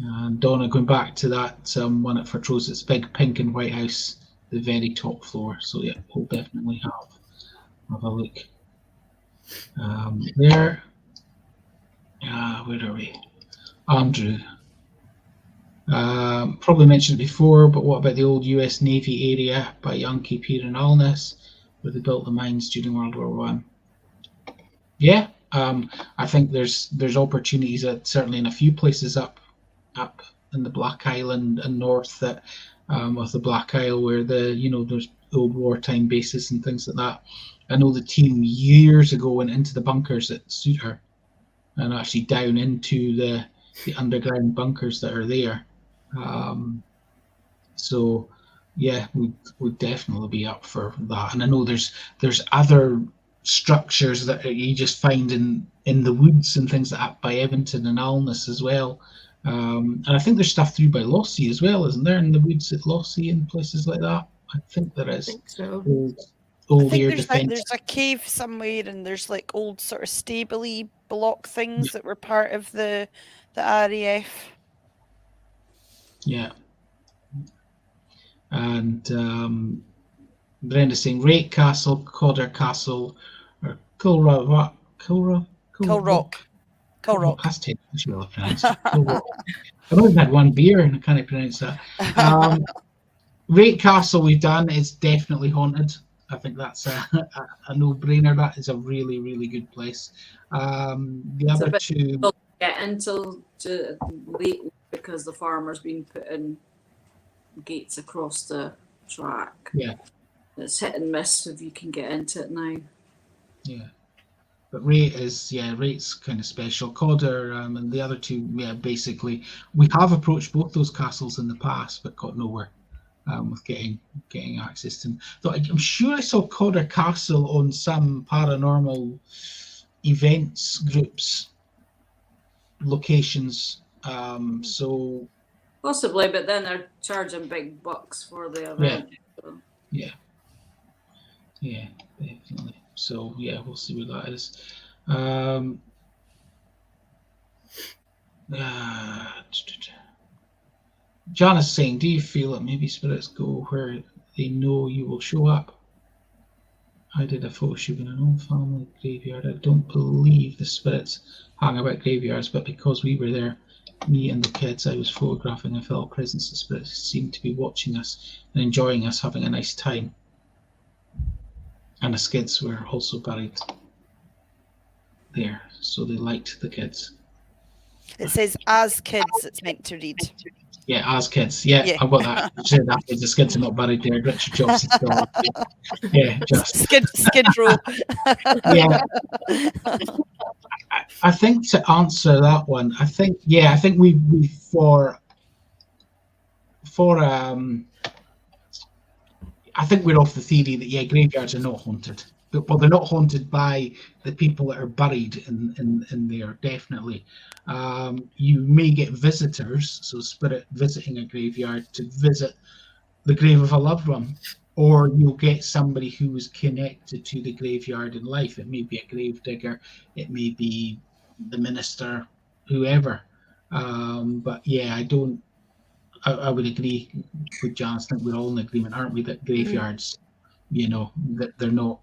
And Donna, going back to that one at Fortrose, it's big pink and white house, the very top floor. So yeah, we'll definitely have a look there. Where are we? Andrew. Probably mentioned it before, but what about the old US Navy area by Yankee Pier and Alness, where they built the mines during World War One? Yeah, I think there's opportunities certainly in a few places up in the Black Island and north that of the Black Isle, where there's old wartime bases and things like that. I know the team years ago went into the bunkers at Suter and actually down into the underground bunkers that are there. So yeah, we'd definitely be up for that. And I know there's other structures that you just find in the woods and things like that by Eventon and Alness as well. And I think there's stuff through by Lossy as well, isn't there, in the woods at Lossy and places like that? I think there is. I think so. Old I air think defence. there's a cave somewhere, and there's like old sort of stably block things that were part of the RAF. Yeah. And Brenda's saying Rake Castle, Codder Castle, or Kilrock. That's technically well pronounced. Kilrock. I've only had one beer and I can't pronounce that. Rake Castle we've done is definitely haunted. I think that's a no-brainer. That is a really, really good place. The other two get until late because the farmer's been putting gates across the track. Yeah. It's hit and miss if you can get into it now. Yeah. But Rate's kind of special. Codder and the other two, basically, we have approached both those castles in the past, but got nowhere with getting access to them. Though I'm sure I saw Codder Castle on some paranormal events, groups, locations. So Possibly, but then they're charging big bucks for the event. So. yeah, definitely. So yeah, we'll see where that is. John is saying, do you feel that maybe spirits go where they know you will show up? I did a photo shoot in an old family graveyard. I don't believe the spirits hang about graveyards, but because we were there, me and the kids I was photographing, I felt a presence. The spirits seemed to be watching us and enjoying us having a nice time. And the kids were also buried there, so they liked the kids. It says as kids, it's meant to read. Yeah, as kids. Yeah. I've got that. I said that the skids are not buried there. Richard Johnson still. Yeah, just skid row. Yeah. I think to answer that one, I think we I think we're off the theory that graveyards are not haunted. Well, they're not haunted by the people that are buried in there, definitely. You may get visitors, so spirit visiting a graveyard to visit the grave of a loved one, or you'll get somebody who is connected to the graveyard in life. It may be a grave digger, it may be the minister, whoever. But yeah, I would agree with Jonathan. I think we're all in agreement, aren't we, that graveyards, that they're not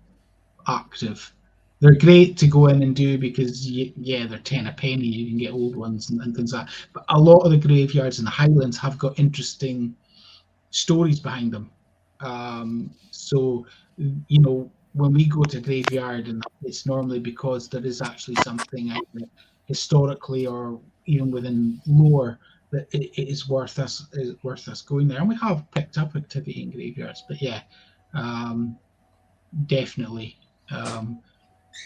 active. They're great to go in and do because they're 10 a penny. You can get old ones and things like that. But a lot of the graveyards in the Highlands have got interesting stories behind them. So when we go to a graveyard, and it's normally because there is actually something either historically or even within lore that it is worth us going there. And we have picked up activity in graveyards, but definitely.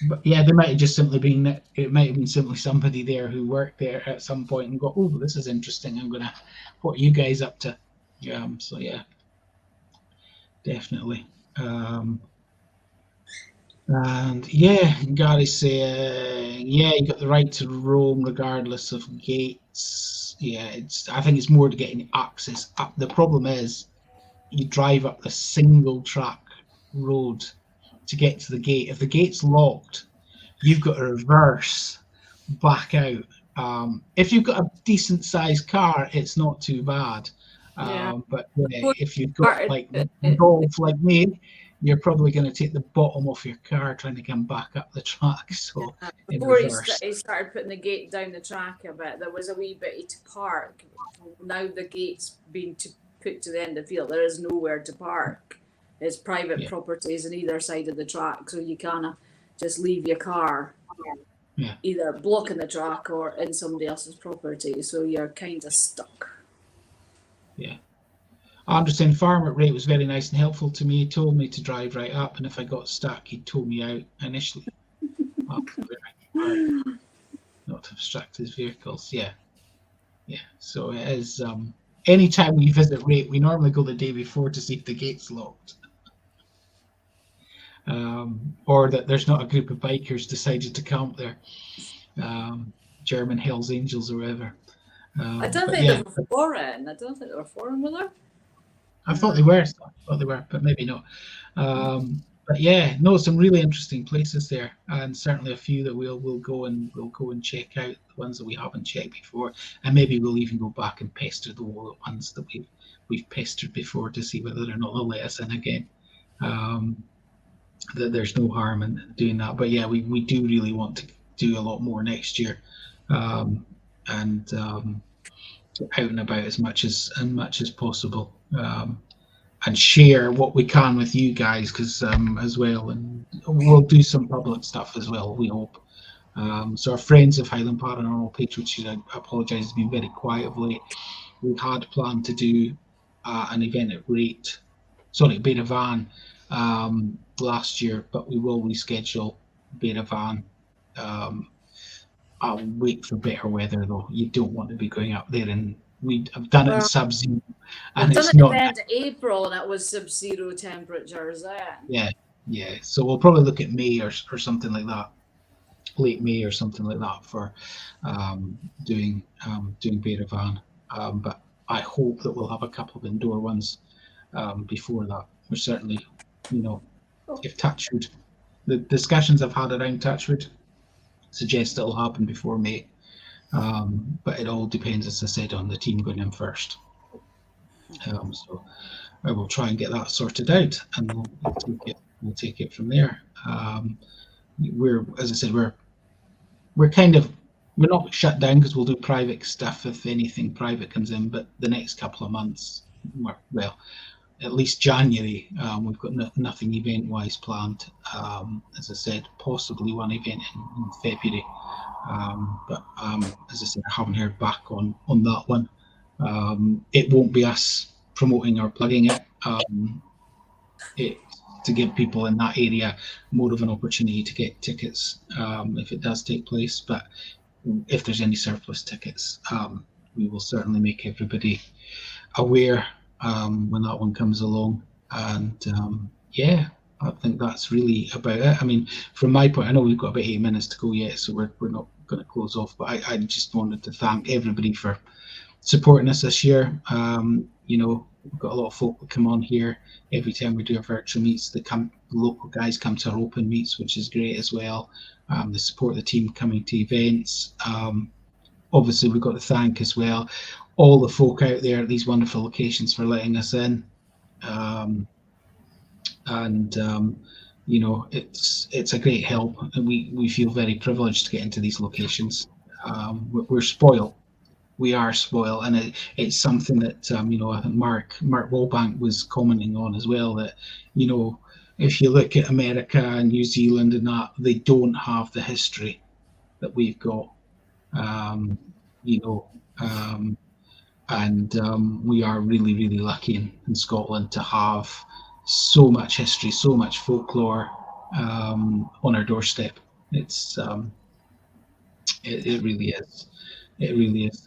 But yeah, there might have just simply been, it might have been simply somebody there who worked there at some point and got, oh, this is interesting, what are you guys up to? So yeah, definitely. And yeah, Gary's saying, you got the right to roam regardless of gates. Yeah, I think it's more to getting access up. The problem is you drive up the single track road to get to the gate. If the gate's locked, you've got to reverse back out. If you've got a decent sized car, it's not too bad. But if you've got like golf like me, you're probably going to take the bottom off your car trying to come back up the track. So before he started putting the gate down the track a bit, there was a wee bit to park. Now the gate's been put to the end of the field. There is nowhere to park. It's private properties on either side of the track, so you kind of just leave your car either blocking the track or in somebody else's property, so you're kind of stuck. Yeah. I understand Farmer Ray was very nice and helpful to me. He told me to drive right up, and if I got stuck, he told me out initially. Not to obstruct his vehicles. Yeah. So it is. Anytime we visit Ray, we normally go the day before to see if the gate's locked. Or that there's not a group of bikers decided to camp there, German Hells Angels or whatever. I don't think they were foreign. I don't think they were foreign, were they? I thought they were, but maybe not. But yeah, no, some really interesting places there, and certainly a few that we'll go and check out, the ones that we haven't checked before, and maybe we'll even go back and pester the ones that we've pestered before to see whether or not they'll let us in again. That there's no harm in doing that, but yeah, we do really want to do a lot more next year, and out and about as much as possible, and share what we can with you guys, because as well, and we'll do some public stuff as well, we hope. So our friends of Highland Paranormal page, which I apologise has been very quiet of late, we had planned to do an event at Beta Van last year, but we will reschedule Beta Van. I'll wait for better weather though. You don't want to be going up there, and I've done it in sub-zero, and it's not. In April, and it was sub-zero temperatures. Yeah. So we'll probably look at May or something like that. late May or something like that for doing Bear Van. But I hope that we'll have a couple of indoor ones before that. We're certainly, if Touchwood, the discussions I've had around Touchwood suggest it'll happen before May. But it all depends, as I said, on the team going in first. So I will try and get that sorted out, and we'll take it from there. As I said, we're not shut down because we'll do private stuff if anything private comes in. But the next couple of months, well, at least January, we've got nothing event-wise planned. As I said, possibly one event in February. But as I said, I haven't heard back on that one. It won't be us promoting or plugging it. To give people in that area more of an opportunity to get tickets if it does take place. But if there's any surplus tickets, we will certainly make everybody aware when that one comes along. And I think that's really about it. I mean, from my point, I know we've got about 8 minutes to go yet, so we're not going to close off. But I just wanted to thank everybody for supporting us this year. We've got a lot of folk that come on here every time we do our virtual meets. The local guys come to our open meets, which is great as well. They support the team coming to events. Obviously, we've got to thank as well all the folk out there at these wonderful locations for letting us in. It's a great help, and we feel very privileged to get into these locations. We're spoiled. We are spoiled, and it's something that I think Mark Wallbank was commenting on as well, that if you look at America and New Zealand and that, they don't have the history that we've got, and we are really, really lucky in Scotland to have so much history, so much folklore on our doorstep. It's it really is. It really is.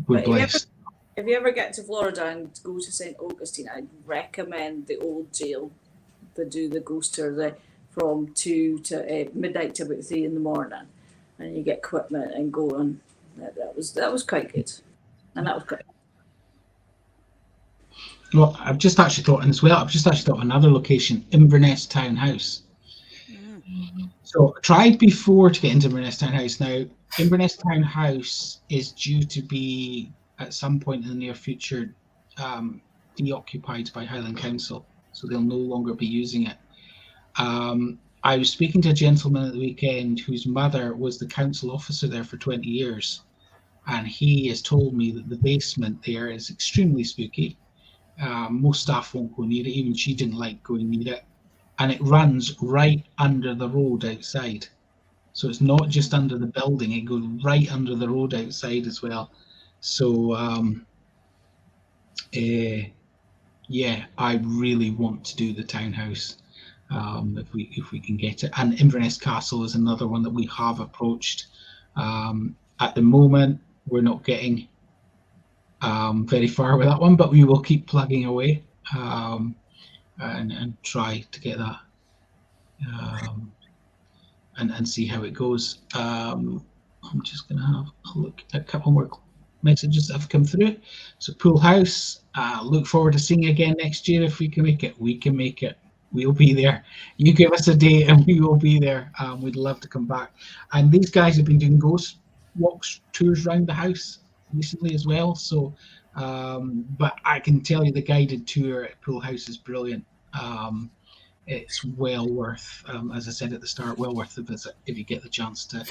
We're blessed. If you ever get to Florida and go to St. Augustine, I'd recommend the old jail. They do the ghost tour from 2 to midnight to about 3 in the morning, and you get equipment and go on. That was quite good, and that was great. Well, I've just actually thought of another location, Inverness Townhouse. So I tried before to get into Inverness Townhouse. Now, Inverness Townhouse is due to be, at some point in the near future, deoccupied by Highland Council, so they'll no longer be using it. I was speaking to a gentleman at the weekend whose mother was the council officer there for 20 years, and he has told me that the basement there is extremely spooky. Most staff won't go near it, even she didn't like going near it. And it runs right under the road outside. So it's not just under the building, it goes right under the road outside as well. So, I really want to do the townhouse if we can get it. And Inverness Castle is another one that we have approached. At the moment, we're not getting very far with that one, but we will keep plugging away. And try to get that and see how it goes. I'm just going to have a look at a couple more messages that have come through. So Pool House, look forward to seeing you again next year if we can make it. We can make it. We'll be there. You give us a date and we will be there. We'd love to come back. And these guys have been doing ghost walks, tours around the house recently as well. So but I can tell you the guided tour at Pool House is brilliant. It's well worth, as I said at the start, well worth the visit if you get the chance to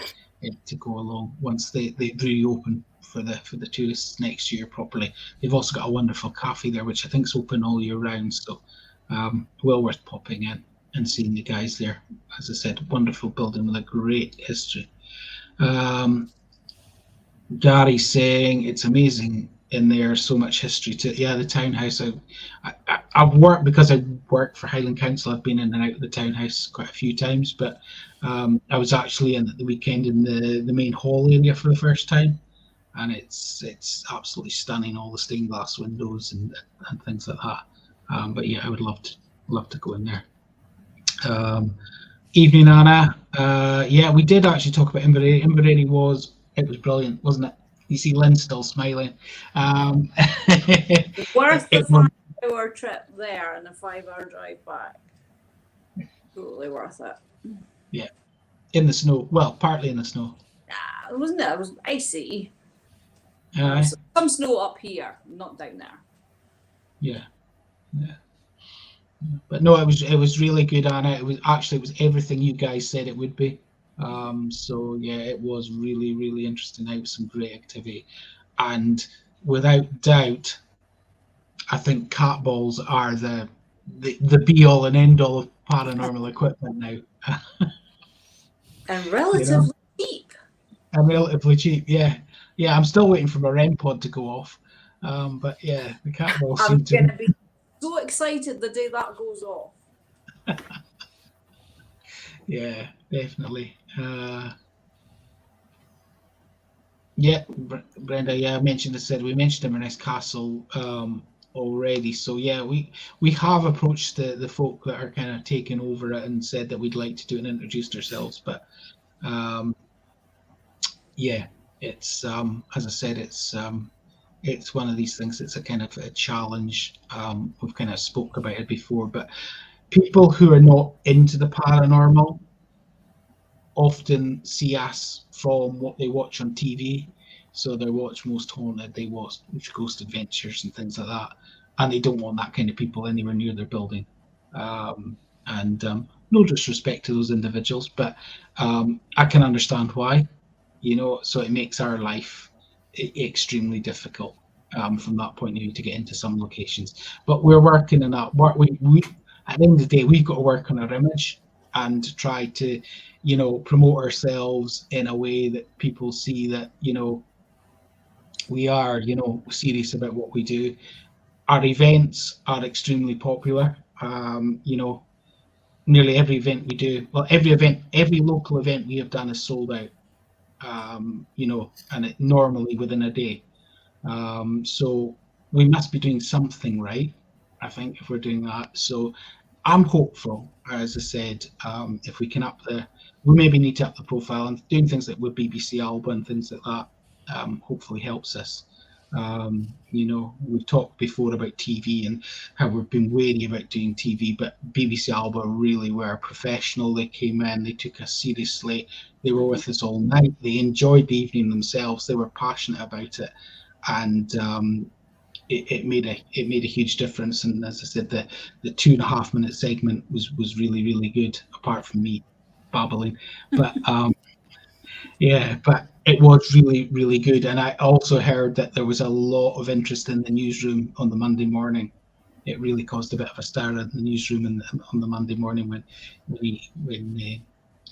go along once they reopen for the tourists next year properly. They've also got a wonderful cafe there, which I think is open all year round. So well worth popping in and seeing the guys there. As I said, wonderful building with a great history. Gary's saying it's amazing in there, so much history to it. Yeah, the townhouse. I've worked, because I work for Highland Council, I've been in and out of the townhouse quite a few times, but I was actually in at the weekend in the main hall area for the first time, and it's absolutely stunning, all the stained glass windows and things like that. But yeah, I would love to go in there. Evening, Anna. Yeah, we did actually talk about Inveraray. Inveraray was brilliant, wasn't it? You see Lynn still smiling. Worth the it was, 5-hour trip there and the 5-hour drive back. Totally worth it. yeah, in the snow. Well, partly in the snow. It wasn't it? It was icy. Uh, Some snow up here, not down there. yeah, yeah. But no, it was really good, Anna. It was everything you guys said it would be. So yeah, it was really, really interesting. It was some great activity, and without doubt, I think cat balls are the be all and end all of paranormal equipment now. And relatively cheap. And relatively cheap, yeah. Yeah, I'm still waiting for my REM pod to go off. But yeah, the cat balls I'm seem going to to be so excited the day that goes off. Yeah, definitely. Yeah, Brenda. Yeah, we mentioned Inverness Castle already. So yeah, we have approached the folk that are kind of taking over it and said that we'd like to do it and introduced ourselves. But yeah, it's as I said, it's one of these things. It's a kind of a challenge. We've kind of spoke about it before, but people who are not into the paranormal often see us from what they watch on TV. So they watch Most Haunted, they watch Ghost Adventures and things like that, and they don't want that kind of people anywhere near their building. No disrespect to those individuals, but I can understand why. So it makes our life extremely difficult from that point of view to get into some locations. But we're working on that. We at the end of the day, we've got to work on our image and try to, promote ourselves in a way that people see that, we are, serious about what we do. Our events are extremely popular. Nearly every event we do, every local event we have done is sold out. And it normally within a day. So we must be doing something right, I think, if we're doing that. So I'm hopeful, as I said, if we can we maybe need to up the profile, and doing things like with BBC Alba and things like that hopefully helps us. We've talked before about TV and how we've been wary about doing TV, but BBC Alba really were professional. They came in, they took us seriously. They were with us all night. They enjoyed the evening themselves. They were passionate about it, and it made a huge difference. And as I said, the 2.5-minute segment was really, really good, apart from me babbling. But yeah, but it was really, really good. And I also heard that there was a lot of interest in the newsroom on the Monday morning. It really caused a bit of a stir in the newsroom on the Monday morning when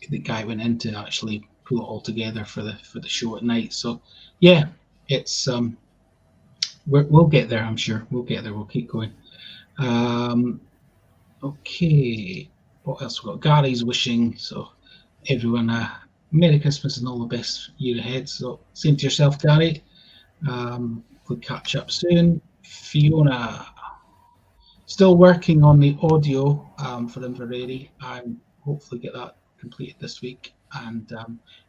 the guy went in to actually pull it all together for the show at night. So yeah, it's we'll get there. I'm sure we'll get there. We'll keep going. Okay, what else we got? Gary's wishing everyone Merry Christmas and all the best year ahead. So same to yourself, Gary. We'll catch up soon. Fiona, still working on the audio for Inveraray. I'm hopefully get that completed this week. And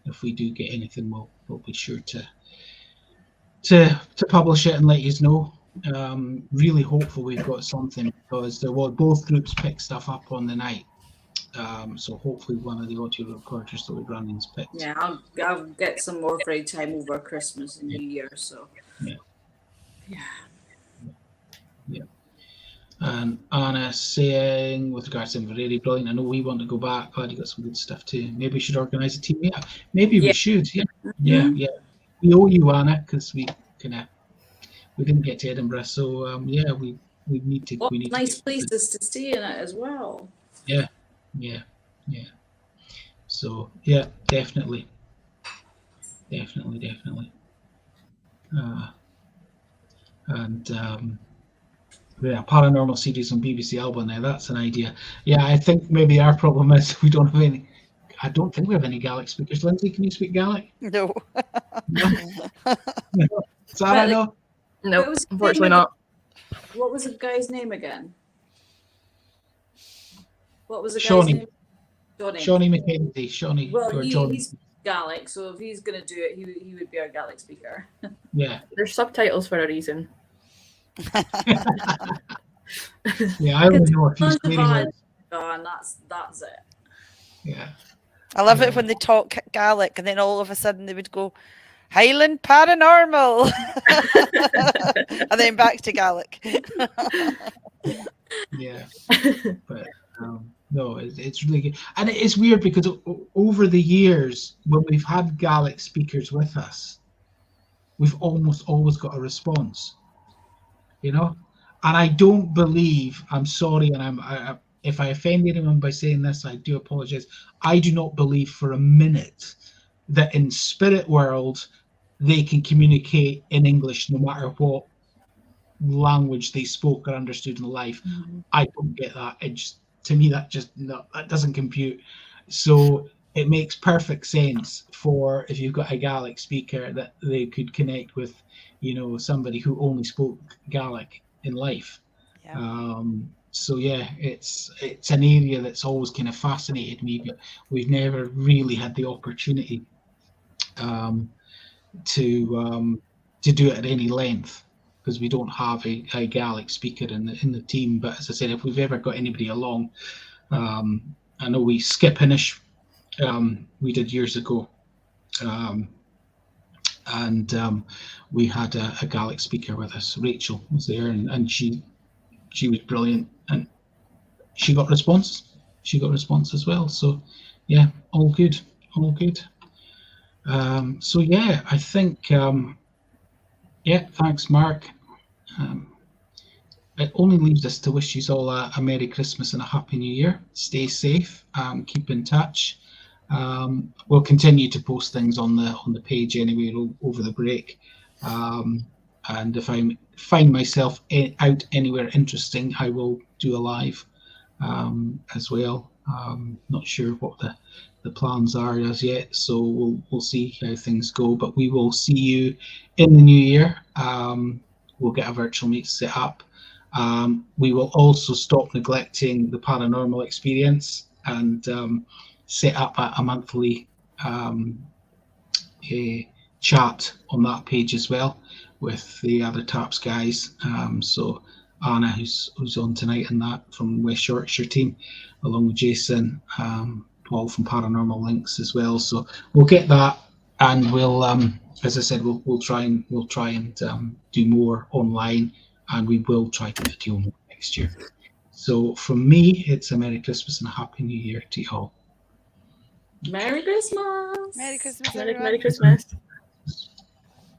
if we do get anything, we'll be sure to publish it and let you know. Really hopeful we've got something, because both groups pick stuff up on the night. So hopefully one of the audio recorders that we're running is picked. Yeah, I'll get some more free time over Christmas and New Year. So yeah. And Anna saying, with regards to Inveraray, brilliant. I know we want to go back. Glad you got some good stuff too. Maybe we should organise a team meetup. Maybe we should. Yeah, yeah. We owe you, Anna, because we didn't get to Edinburgh. So we need to. We need nice places to stay in it as well. Yeah. So yeah, definitely. Paranormal series on BBC Alba now. That's an idea. Yeah, I think maybe our problem is we don't have any. I don't think we have any Gaelic speakers. Lindsay, can you speak Gaelic? No. Sarah, no. No, unfortunately not. What was the guy's name again? What was the guy's Shawnee. name? Shawnee McKenzie, Shawnee Well, or John. he's Gaelic, so if he's going to do it, he would be our Gaelic speaker. Yeah. There's subtitles for a reason. Yeah, I only know a few swearing words. And that's it. Yeah. I love it when they talk Gaelic and then all of a sudden they would go, Highland Paranormal. And then back to Gaelic. Yeah. But no, it's really good. And it's weird because over the years, when we've had Gaelic speakers with us, we've almost always got a response, you know? And I don't believe, I'm sorry, and if I offend anyone by saying this, I do apologize. I do not believe for a minute that in spirit world, they can communicate in English no matter what language they spoke or understood in life. Mm-hmm. I don't get that. It just, to me, that doesn't compute. So it makes perfect sense for, if you've got a Gaelic speaker, that they could connect with, you know, somebody who only spoke Gaelic in life. Yeah. So yeah, it's an area that's always kind of fascinated me, but we've never really had the opportunity to do it at any length, because we don't have a Gaelic speaker in the team. But as I said, if we've ever got anybody along, I know Skip Hinish, we did years ago, and we had a Gaelic speaker with us. Rachel was there, and she was brilliant, and she got response. She got response as well. So yeah, all good. So yeah, I think yeah, thanks, Mark. It only leaves us to wish you all a Merry Christmas and a Happy New Year. Stay safe. Keep in touch. We'll continue to post things on the page anyway over the break. And if I find myself out anywhere interesting, I will do a live as well. Not sure what the plans are as yet, so we'll see how things go. But we will see you in the new year. We'll get a virtual meet set up. We will also stop neglecting the paranormal experience and set up a monthly chat on that page as well with the other TAPS guys. So Anna, who's on tonight, and that from West Yorkshire team, along with Jason, Paul from Paranormal Links as well. So we'll get that, and we'll, as I said, we'll try and do more online, and we will try to video more next year. So from me, it's a Merry Christmas and a Happy New Year to you all. Merry Christmas. Merry Christmas, Merry Christmas.